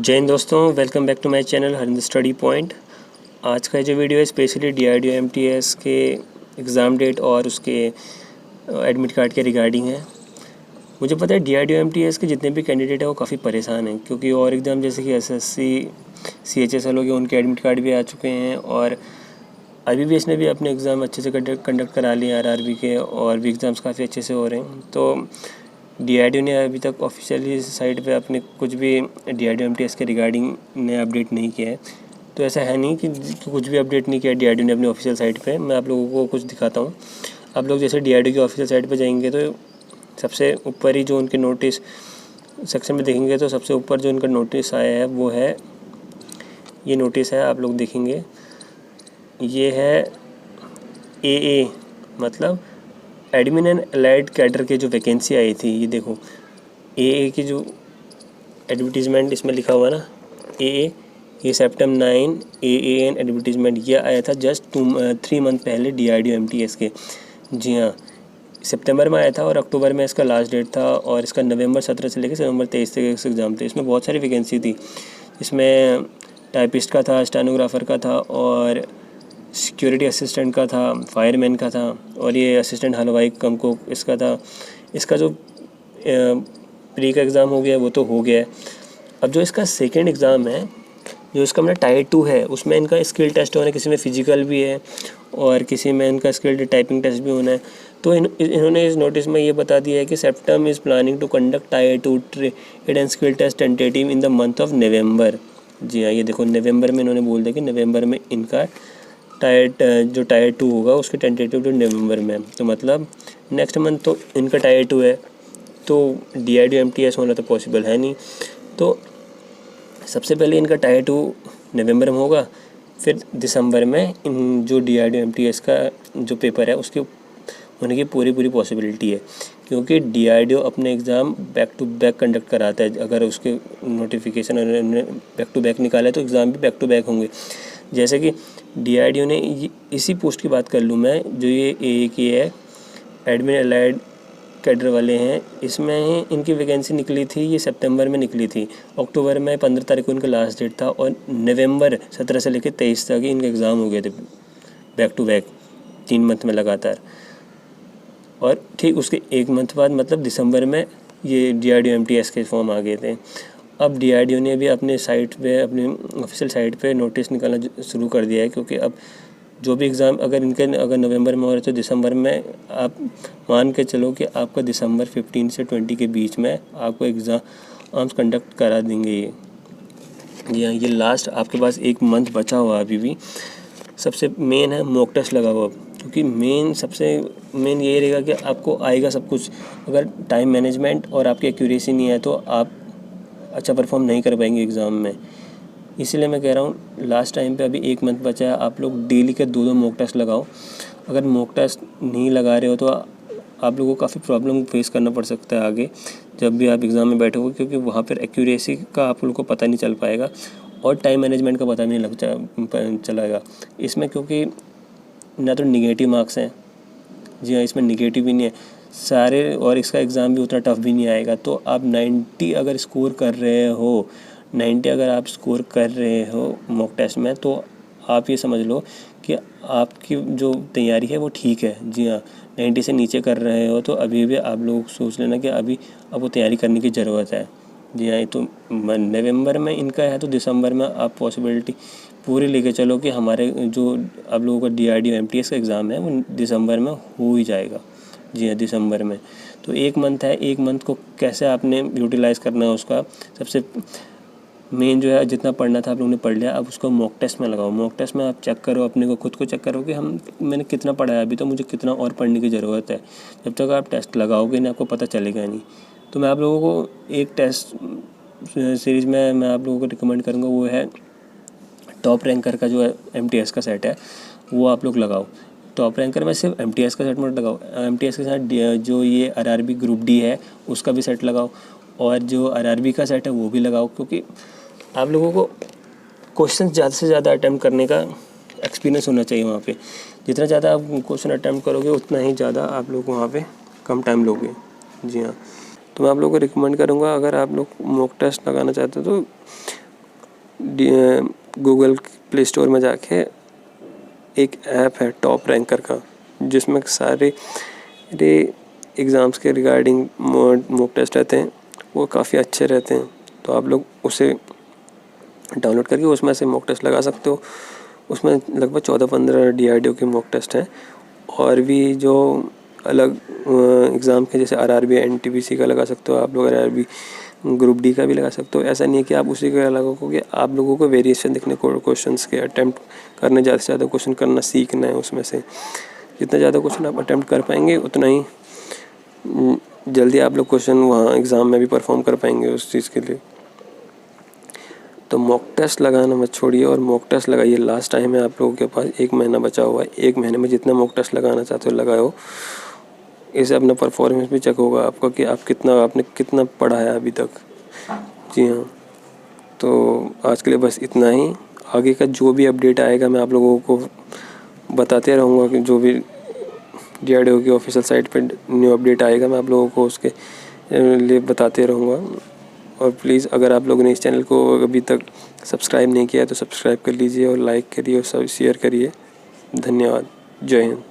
जय हिंद दोस्तों, welcome back to my channel Harinder study point. आज का जो वीडियो है स्पेशली DRDO MTS के एग्ज़ाम डेट और उसके एडमिट कार्ड के रिगार्डिंग है। मुझे पता है DRDO MTS के जितने भी कैंडिडेट हैं वो काफ़ी परेशान हैं, क्योंकि और एग्ज़ाम जैसे कि SSC CHSL हो गया, उनके एडमिट कार्ड भी आ चुके हैं और IBPS ने भी अपने एग्ज़ाम अच्छे से कंडक्ट करा लिए RRB के, और भी एग्ज़ाम्स काफ़ी अच्छे से हो रहे हैं। तो DRDO ने अभी तक ऑफिशियली साइट पे अपने कुछ भी DRDO MTS के रिगार्डिंग ने अपडेट नहीं किया है। तो ऐसा है नहीं कि कुछ भी अपडेट नहीं किया DRDO ने अपनी ऑफिशियल साइट पे। मैं आप लोगों को कुछ दिखाता हूँ। आप लोग जैसे DRDO की ऑफिशियल साइट पे जाएंगे तो सबसे ऊपर ही जो उनके नोटिस सेक्शन में देखेंगे तो सबसे ऊपर जो उनका नोटिस आया है वो है, ये नोटिस है, आप लोग देखेंगे ये है AA, मतलब एडमिन एंड एलाइड कैडर के जो वैकेंसी आई थी। ये देखो AA की जो एडवर्टीज़मेंट इसमें लिखा हुआ ना, AA, ये September 9 AAN एडवर्टीज़मेंट ये आया था जस्ट 3 मंथ पहले DRDO MTS के। जी हाँ, सितंबर में आया था और अक्टूबर में इसका लास्ट डेट था, और इसका नवंबर 17 से लेकर नवंबर 23 तक एग्ज़ाम थे। इसमें बहुत सारी वैकेंसी थी। इसमें टाइपिस्ट का था, स्टेनोग्राफर का था, और सिक्योरिटी असिस्टेंट का था, फायरमैन का था, और ये असिस्टेंट हलवाई कम कुक इसका था। इसका जो प्री का एग्ज़ाम हो गया वो तो हो गया है। अब जो इसका सेकंड एग्ज़ाम है, जो इसका अपना टायर 2 है, उसमें इनका स्किल टेस्ट होना है, किसी में फ़िज़िकल भी है और किसी में इनका स्किल टाइपिंग टेस्ट भी होना है। तो इन्होंने इस नोटिस में ये बता दिया है कि CEPTAM is planning to conduct tier 2 trade and skill test tentative in the month of November. जी हाँ, ये देखो नवंबर में इन्होंने बोल दिया कि नवंबर में इनका टायर 2 होगा, उसके टेंटेटिव डेट नवंबर में। तो मतलब नेक्स्ट मंथ तो इनका टायर 2 है, तो DRDO MTS होना तो पॉसिबल है नहीं। तो सबसे पहले इनका टायर 2 नवंबर में होगा, फिर दिसंबर में इन जो DRDO MTS का जो पेपर है उसके होने की पूरी पॉसिबिलिटी है, क्योंकि DRDO अपने exam back to back conduct कराता है। अगर उसके नोटिफिकेशन बैक टू बैक निकाला है तो एग्ज़ाम भी बैक टू बैक होंगे। जैसे कि DRDO ने इसी पोस्ट की बात कर लूँ मैं, जो ये AA की है, एडमिन एलाइड कैडर वाले हैं, इसमें इनकी वैकेंसी निकली थी, ये सितंबर में निकली थी। अक्टूबर में 15 तारीख को इनका लास्ट डेट था, और नवंबर 17 से लेकर 23 तक इनके एग्ज़ाम हो गए थे बैक टू बैक 3 मंथ में लगातार। और ठीक उसके 1 मंथ बाद मतलब दिसंबर में ये DRDO MTS के फॉर्म आ गए थे। अब DRDO ने भी अपने साइट पे, अपनी ऑफिशियल साइट पे नोटिस निकालना शुरू कर दिया है, क्योंकि अब जो भी एग्ज़ाम अगर नवंबर में हो रहे तो दिसंबर में आप मान के चलो कि आपका दिसंबर 15 से 20 के बीच में आपको एग्ज़ाम्स कंडक्ट करा देंगे ये। जी हाँ, ये लास्ट आपके पास 1 मंथ बचा हुआ अभी भी। सबसे मेन है मॉक टेस्ट लगा हुआ, क्योंकि सबसे मेन ये रहेगा कि आपको आएगा सब कुछ। अगर टाइम मैनेजमेंट और आपकी एक्यूरेसी नहीं है तो आप अच्छा परफॉर्म नहीं कर पाएंगे एग्ज़ाम में। इसीलिए मैं कह रहा हूँ लास्ट टाइम पे अभी 1 मंथ बचा है, आप लोग डेली के 2 मॉक टेस्ट लगाओ। अगर मॉक टेस्ट नहीं लगा रहे हो तो आप लोगों को काफ़ी प्रॉब्लम फेस करना पड़ सकता है आगे जब भी आप एग्ज़ाम में बैठोगे, क्योंकि वहाँ पर एक्यूरेसी का आप लोगों को पता नहीं चल पाएगा और टाइम मैनेजमेंट का पता नहीं चलेगा इसमें, क्योंकि ना तो निगेटिव मार्क्स हैं। जी हाँ, इसमें निगेटिव भी नहीं है सारे, और इसका एग्ज़ाम भी उतना टफ भी नहीं आएगा। तो आप 90 अगर स्कोर कर रहे हो, 90 अगर आप स्कोर कर रहे हो मॉक टेस्ट में, तो आप ये समझ लो कि आपकी जो तैयारी है वो ठीक है। जी हाँ, 90 से नीचे कर रहे हो तो अभी भी आप लोग सोच लेना कि अभी आपको तैयारी करने की ज़रूरत है। जी हाँ, तो नवंबर में इनका है तो दिसंबर में आप पॉसिबिलिटी पूरी लेके चलो कि हमारे जो आप लोगों का DRDO MTS का एग्ज़ाम है वो दिसंबर में हो ही जाएगा। जी हाँ, दिसंबर में। तो 1 मंथ है, 1 मंथ को कैसे आपने यूटिलाइज़ करना है उसका सबसे मेन जो है, जितना पढ़ना था आप लोगों ने पढ़ लिया, अब उसको मॉक टेस्ट में लगाओ। मॉक टेस्ट में आप चेक करो, अपने को खुद को चेक करो कि मैंने कितना पढ़ा है अभी, तो मुझे कितना और पढ़ने की ज़रूरत है। जब तक आप टेस्ट लगाओगे नहीं आपको पता चलेगा नहीं। तो मैं आप लोगों को एक टेस्ट सीरीज़ में मैं आप लोगों को रिकमेंड करूँगा, वो है टॉप रैंकर का जो MTS का सेट है वो आप लोग लगाओ। टॉप रैंकर में सिर्फ MTS का सेट मत लगाओ, MTS के साथ जो ये RRB ग्रुप D है उसका भी सेट लगाओ, और जो RRB का सेट है वो भी लगाओ, क्योंकि आप लोगों को क्वेश्चन ज़्यादा से ज़्यादा अटैम्प्ट करने का एक्सपीरियंस होना चाहिए वहाँ पे। जितना ज़्यादा आप क्वेश्चन अटैम्प्ट करोगे उतना ही ज़्यादा आप लोग वहाँ पे कम टाइम लोगे। जी हाँ, तो मैं आप लोगों को रिकमेंड करूँगा, अगर आप लोग मॉक टेस्ट लगाना चाहते हो तो गूगल प्ले स्टोर में जाके एक ऐप है टॉप रैंकर का, जिसमें सारे एग्ज़ाम्स के रिगार्डिंग मॉक टेस्ट रहते हैं, वो काफ़ी अच्छे रहते हैं। तो आप लोग उसे डाउनलोड करके उसमें से मॉक टेस्ट लगा सकते हो। उसमें लगभग 14-15 DRDO के मॉक टेस्ट हैं, और भी जो अलग एग्ज़ाम के जैसे RRB NTPC का लगा सकते हो आप लोग, RRB ग्रुप D का भी लगा सकते हो। ऐसा नहीं है कि आप उसी का लगाओगे, आप लोगों को वेरिएशन देखने को, क्वेश्चंस के अटैम्प्ट करने, ज़्यादा से ज़्यादा क्वेश्चन करना सीखना है। उसमें से जितना ज़्यादा क्वेश्चन आप अटैम्प्ट कर पाएंगे उतना ही जल्दी आप लोग क्वेश्चन वहाँ एग्ज़ाम में भी परफॉर्म कर पाएंगे उस चीज़ के लिए। तो मॉक टेस्ट लगाना मत छोड़िए, और मॉक टेस्ट लगाइए। लास्ट टाइम है, आप लोगों के पास 1 महीना बचा हुआ है। 1 महीने में जितना मॉक टेस्ट लगाना चाहते हो लगाओ। इससे अपना परफॉर्मेंस भी चेक होगा आपका कि आपने कितना पढ़ा है अभी तक। जी हाँ, तो आज के लिए बस इतना ही। आगे का जो भी अपडेट आएगा मैं आप लोगों को बताते रहूँगा, कि जो भी DRDO की ऑफिशियल साइट पे न्यू अपडेट आएगा मैं आप लोगों को उसके लिए बताते रहूँगा। और प्लीज़ अगर आप लोगों ने इस चैनल को अभी तक सब्सक्राइब नहीं किया है तो सब्सक्राइब कर लीजिए, और लाइक करिए और शेयर करिए। धन्यवाद। जय हिंद।